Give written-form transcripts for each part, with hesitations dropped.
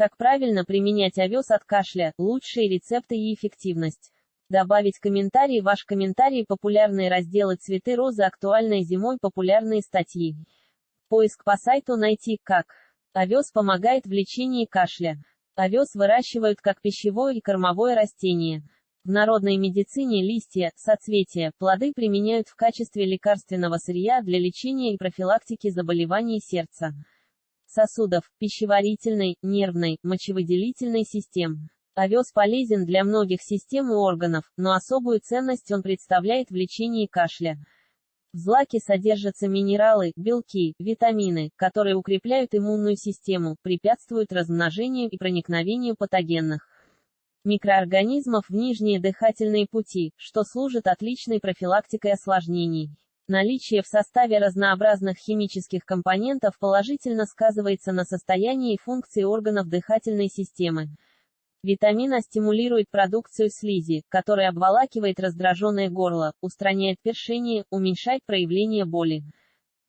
Как правильно применять овес от кашля, лучшие рецепты и эффективность. Добавить комментарий. Ваш комментарий. Популярные разделы «Цветы розы», «Актуальная зимой», популярные статьи. Поиск по сайту. Найти, как овес помогает в лечении кашля. Овес выращивают как пищевое и кормовое растение. В народной медицине листья, соцветия, плоды применяют в качестве лекарственного сырья для лечения и профилактики заболеваний сердца, сосудов, пищеварительной, нервной, мочевыделительной систем. Овес полезен для многих систем и органов, но особую ценность он представляет в лечении кашля. В злаке содержатся минералы, белки, витамины, которые укрепляют иммунную систему, препятствуют размножению и проникновению патогенных микроорганизмов в нижние дыхательные пути, что служит отличной профилактикой осложнений. Наличие в составе разнообразных химических компонентов положительно сказывается на состоянии и функции органов дыхательной системы. Витамин А стимулирует продукцию слизи, которая обволакивает раздраженное горло, устраняет першение, уменьшает проявление боли,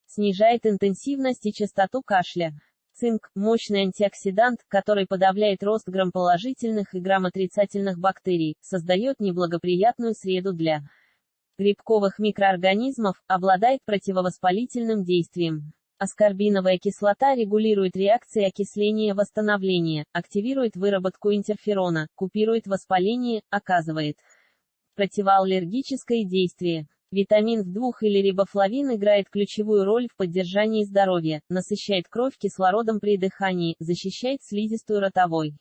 снижает интенсивность и частоту кашля. Цинк – мощный антиоксидант, который подавляет рост грамположительных и грамотрицательных бактерий, создает неблагоприятную среду для грибковых микроорганизмов, обладает противовоспалительным действием. Аскорбиновая кислота регулирует реакции окисления-восстановления, активирует выработку интерферона, купирует воспаление, оказывает противоаллергическое действие. Витамин В2 или рибофлавин играет ключевую роль в поддержании здоровья, насыщает кровь кислородом при дыхании, защищает слизистую ротовой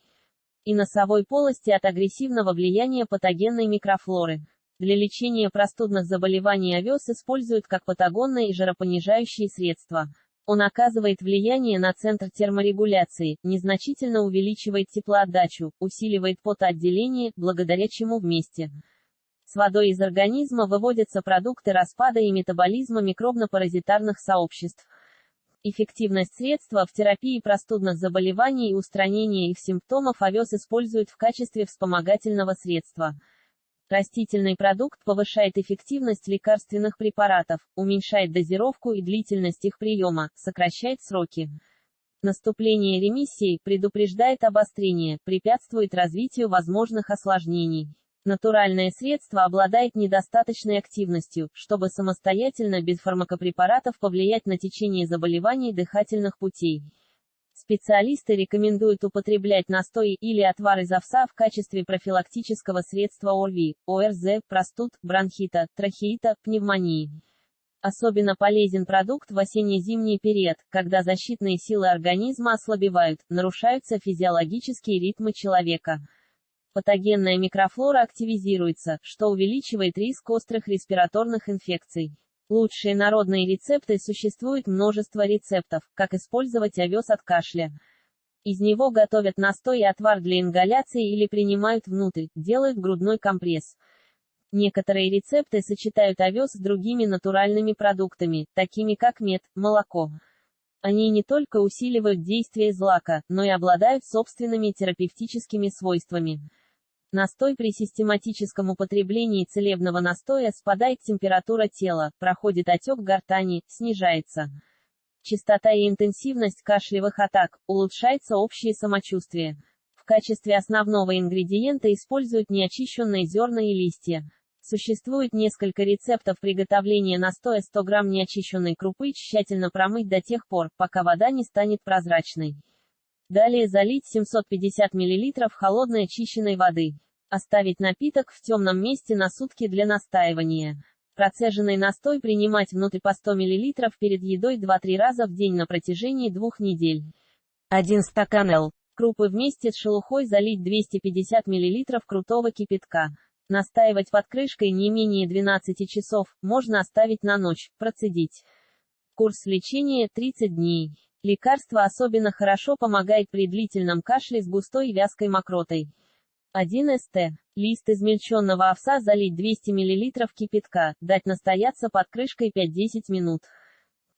и носовой полости от агрессивного влияния патогенной микрофлоры. Для лечения простудных заболеваний овес используют как патагонное и жаропонижающие средства. Он оказывает влияние на центр терморегуляции, незначительно увеличивает теплоотдачу, усиливает потоотделение, благодаря чему вместе с водой из организма выводятся продукты распада и метаболизма микробно-паразитарных сообществ. Эффективность средства в терапии простудных заболеваний и устранения их симптомов овес используют в качестве вспомогательного средства. Растительный продукт повышает эффективность лекарственных препаратов, уменьшает дозировку и длительность их приема, сокращает сроки наступления ремиссии, предупреждает обострение, препятствует развитию возможных осложнений. Натуральное средство обладает недостаточной активностью, чтобы самостоятельно без фармакопрепаратов повлиять на течение заболеваний дыхательных путей. Специалисты рекомендуют употреблять настой или отвар из овса в качестве профилактического средства ОРВИ, ОРЗ, простуд, бронхита, трахеита, пневмонии. Особенно полезен продукт в осенне-зимний период, когда защитные силы организма ослабевают, нарушаются физиологические ритмы человека. Патогенная микрофлора активизируется, что увеличивает риск острых респираторных инфекций. Лучшие народные рецепты. Существует множество рецептов, как использовать овес от кашля. Из него готовят настой и отвар для ингаляции или принимают внутрь, делают грудной компресс. Некоторые рецепты сочетают овес с другими натуральными продуктами, такими как мед, молоко. Они не только усиливают действие злака, но и обладают собственными терапевтическими свойствами. Настой. При систематическом употреблении целебного настоя спадает температура тела, проходит отек гортани, снижается частота и интенсивность кашлевых атак, улучшается общее самочувствие. В качестве основного ингредиента используют неочищенные зерна и листья. Существует несколько рецептов приготовления настоя. 100 грамм неочищенной крупы тщательно промыть до тех пор, пока вода не станет прозрачной. Далее залить 750 мл холодной очищенной воды. Оставить напиток в темном месте на сутки для настаивания. Процеженный настой принимать внутрь по 100 мл перед едой 2-3 раза в день на протяжении 2 недель. 1 стакан Л. Крупы вместе с шелухой залить 250 мл крутого кипятка. Настаивать под крышкой не менее 12 часов, можно оставить на ночь, процедить. Курс лечения 30 дней. Лекарство особенно хорошо помогает при длительном кашле с густой и вязкой мокротой. 1 ст. Лист измельченного овса залить 200 мл кипятка, дать настояться под крышкой 5-10 минут.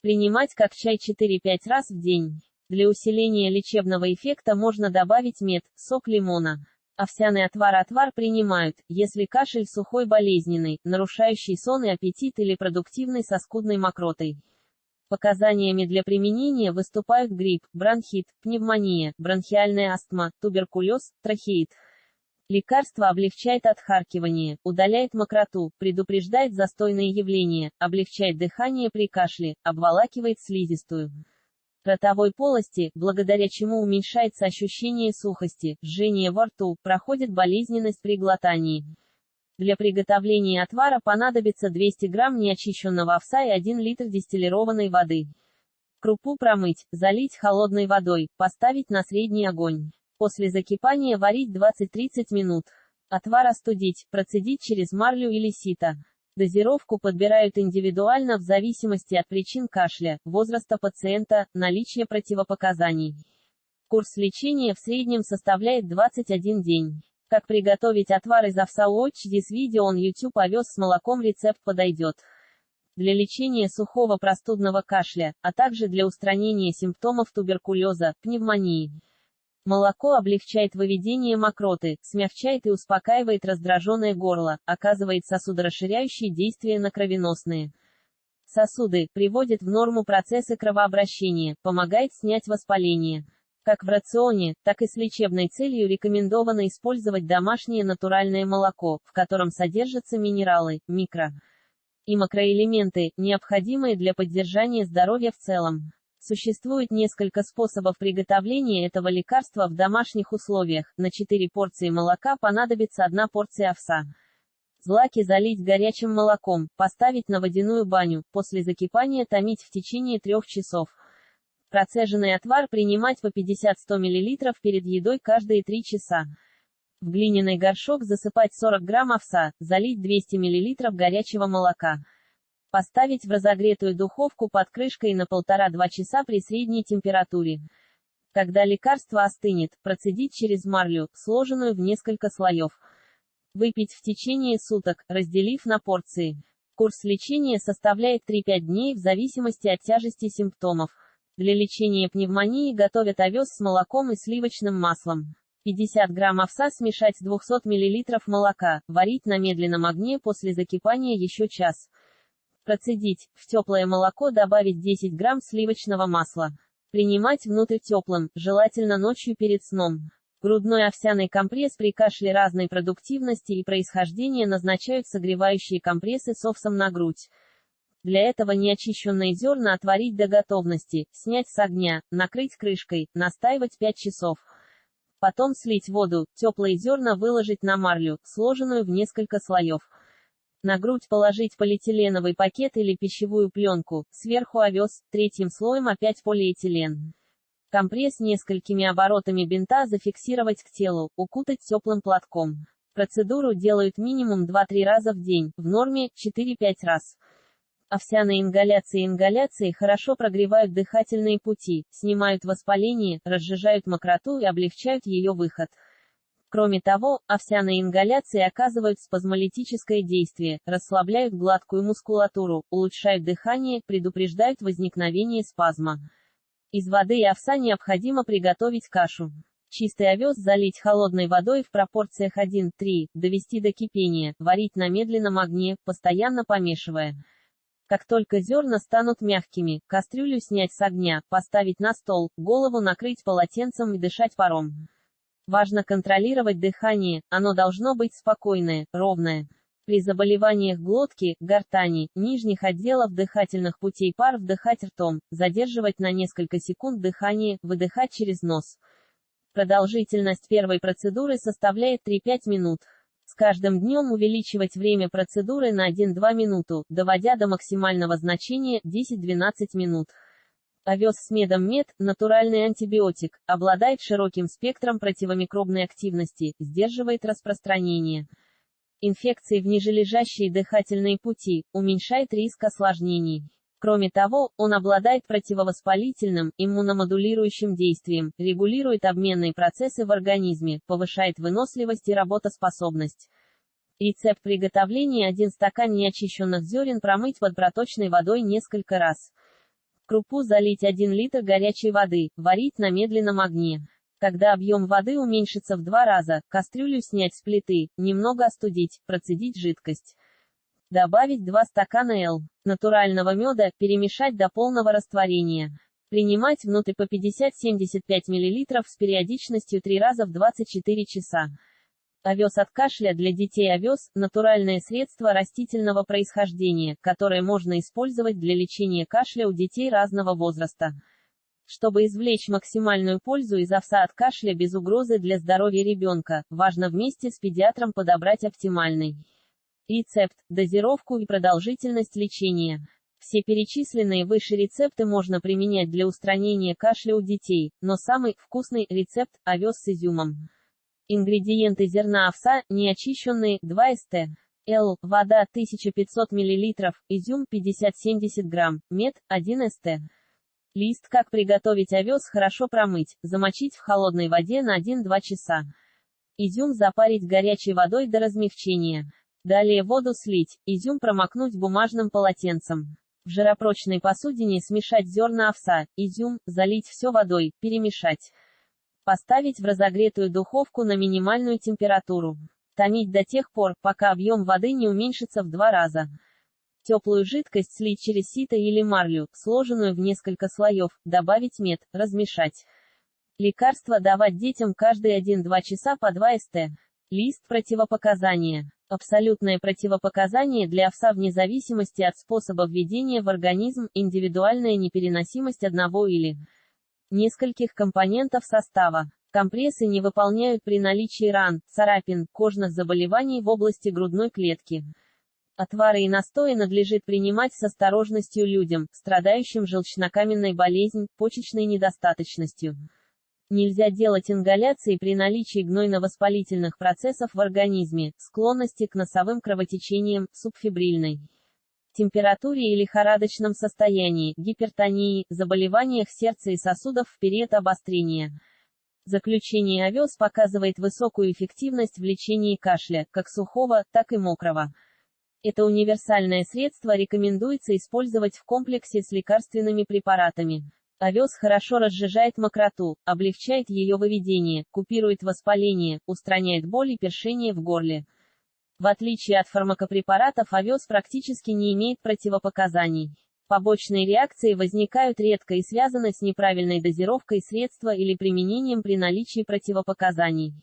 Принимать как чай 4-5 раз в день. Для усиления лечебного эффекта можно добавить мед, сок лимона. Овсяный отвар принимают, если кашель сухой болезненный, нарушающий сон и аппетит или продуктивный со скудной мокротой. Показаниями для применения выступают грипп, бронхит, пневмония, бронхиальная астма, туберкулез, трахеит. Лекарство облегчает отхаркивание, удаляет мокроту, предупреждает застойные явления, облегчает дыхание при кашле, обволакивает слизистую ротовой полости, благодаря чему уменьшается ощущение сухости, жжение во рту, проходит болезненность при глотании. Для приготовления отвара понадобится 200 грамм неочищенного овса и 1 литр дистиллированной воды. Крупу промыть, залить холодной водой, поставить на средний огонь. После закипания варить 20-30 минут. Отвар остудить, процедить через марлю или сито. Дозировку подбирают индивидуально в зависимости от причин кашля, возраста пациента, наличия противопоказаний. Курс лечения в среднем составляет 21 день. Как приготовить отвар из овса? Watch this video on YouTube. Овес с молоком. Рецепт подойдет для лечения сухого простудного кашля, а также для устранения симптомов туберкулеза, пневмонии. Молоко облегчает выведение мокроты, смягчает и успокаивает раздраженное горло, оказывает сосудорасширяющие действия на кровеносные сосуды, приводит в норму процессы кровообращения, помогает снять воспаление. Как в рационе, так и с лечебной целью рекомендовано использовать домашнее натуральное молоко, в котором содержатся минералы, микро- и макроэлементы, необходимые для поддержания здоровья в целом. Существует несколько способов приготовления этого лекарства в домашних условиях. На 4 порции молока понадобится 1 порция овса. Злаки залить горячим молоком, поставить на водяную баню, после закипания томить в течение 3 часов. Процеженный отвар принимать по 50-100 мл перед едой каждые 3 часа. В глиняный горшок засыпать 40 грамм овса, залить 200 мл горячего молока. Поставить в разогретую духовку под крышкой на 1,5-2 часа при средней температуре. Когда лекарство остынет, процедить через марлю, сложенную в несколько слоев. Выпить в течение суток, разделив на порции. Курс лечения составляет 3-5 дней в зависимости от тяжести симптомов. Для лечения пневмонии готовят овес с молоком и сливочным маслом. 50 грамм овса смешать с 200 мл молока, варить на медленном огне после закипания еще час. Процедить, в теплое молоко добавить 10 грамм сливочного масла. Принимать внутрь теплым, желательно ночью перед сном. Грудной овсяный компресс при кашле разной продуктивности и происхождения назначают согревающие компрессы с овсом на грудь. Для этого неочищенные зерна отварить до готовности, снять с огня, накрыть крышкой, настаивать 5 часов. Потом слить воду, теплые зерна выложить на марлю, сложенную в несколько слоев. На грудь положить полиэтиленовый пакет или пищевую пленку, сверху овес, 3-м слоем опять полиэтилен. Компресс несколькими оборотами бинта зафиксировать к телу, укутать теплым платком. Процедуру делают минимум 2-3 раза в день, в норме 4-5 раз. Овсяные ингаляции хорошо прогревают дыхательные пути, снимают воспаление, разжижают мокроту и облегчают ее выход. Кроме того, овсяные ингаляции оказывают спазмолитическое действие, расслабляют гладкую мускулатуру, улучшают дыхание, предупреждают возникновение спазма. Из воды и овса необходимо приготовить кашу. Чистый овес залить холодной водой в пропорциях 1:3, довести до кипения, варить на медленном огне, постоянно помешивая. Как только зерна станут мягкими, кастрюлю снять с огня, поставить на стол, голову накрыть полотенцем и дышать паром. Важно контролировать дыхание, оно должно быть спокойное, ровное. При заболеваниях глотки, гортани, нижних отделов дыхательных путей пар вдыхать ртом, задерживать на несколько секунд дыхание, выдыхать через нос. Продолжительность первой процедуры составляет 3-5 минут. С каждым днем увеличивать время процедуры на 1-2 минуту, доводя до максимального значения 10-12 минут. Овес с медом мед, натуральный антибиотик, обладает широким спектром противомикробной активности, сдерживает распространение инфекций в нижележащие дыхательные пути, уменьшает риск осложнений. Кроме того, он обладает противовоспалительным, иммуномодулирующим действием, регулирует обменные процессы в организме, повышает выносливость и работоспособность. Рецепт приготовления: 1 стакан неочищенных зерен промыть под проточной водой несколько раз. Крупу залить 1 литр горячей воды, варить на медленном огне. Когда объем воды уменьшится в 2 раза, кастрюлю снять с плиты, немного остудить, процедить жидкость. Добавить 2 стакана натурального меда, перемешать до полного растворения. Принимать внутрь по 50-75 мл с периодичностью 3 раза в 24 часа. Овес от кашля для детей. Овес – натуральное средство растительного происхождения, которое можно использовать для лечения кашля у детей разного возраста. Чтобы извлечь максимальную пользу из овса от кашля без угрозы для здоровья ребенка, важно вместе с педиатром подобрать оптимальный рецепт, дозировку и продолжительность лечения. Все перечисленные выше рецепты можно применять для устранения кашля у детей, но самый вкусный рецепт – овес с изюмом. Ингредиенты: зерна овса, неочищенные, 2 ст. Вода 1500 мл, изюм 50-70 грамм, мед 1 ст. Лист. Как приготовить овес: хорошо промыть, замочить в холодной воде на 1-2 часа. Изюм запарить горячей водой до размягчения. Далее воду слить, изюм промокнуть бумажным полотенцем. В жиропрочной посудине смешать зерна овса, изюм, залить все водой, перемешать. Поставить в разогретую духовку на минимальную температуру. Томить до тех пор, пока объем воды не уменьшится в 2 раза. Теплую жидкость слить через сито или марлю, сложенную в несколько слоев, добавить мед, размешать. Лекарства давать детям каждые 1-2 часа по 2 ст. Лист. Противопоказания. Абсолютное противопоказание для овса вне зависимости от способа введения в организм, индивидуальная непереносимость одного или нескольких компонентов состава. Компрессы не выполняют при наличии ран, царапин, кожных заболеваний в области грудной клетки. Отвары и настои надлежит принимать с осторожностью людям, страдающим желчнокаменной болезнью, почечной недостаточностью. Нельзя делать ингаляции при наличии гнойно-воспалительных процессов в организме, склонности к носовым кровотечениям, субфебрильной температуре и лихорадочном состоянии, гипертонии, заболеваниях сердца и сосудов в период обострения. Заключение: овес показывает высокую эффективность в лечении кашля, как сухого, так и мокрого. Это универсальное средство рекомендуется использовать в комплексе с лекарственными препаратами. Овес хорошо разжижает мокроту, облегчает ее выведение, купирует воспаление, устраняет боль и першение в горле. В отличие от фармакопрепаратов, овес практически не имеет противопоказаний. Побочные реакции возникают редко и связаны с неправильной дозировкой средства или применением при наличии противопоказаний.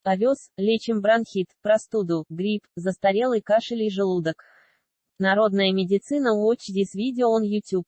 Овес – лечим бронхит, простуду, грипп, застарелый кашель и желудок. Народная медицина. Watch this video on YouTube.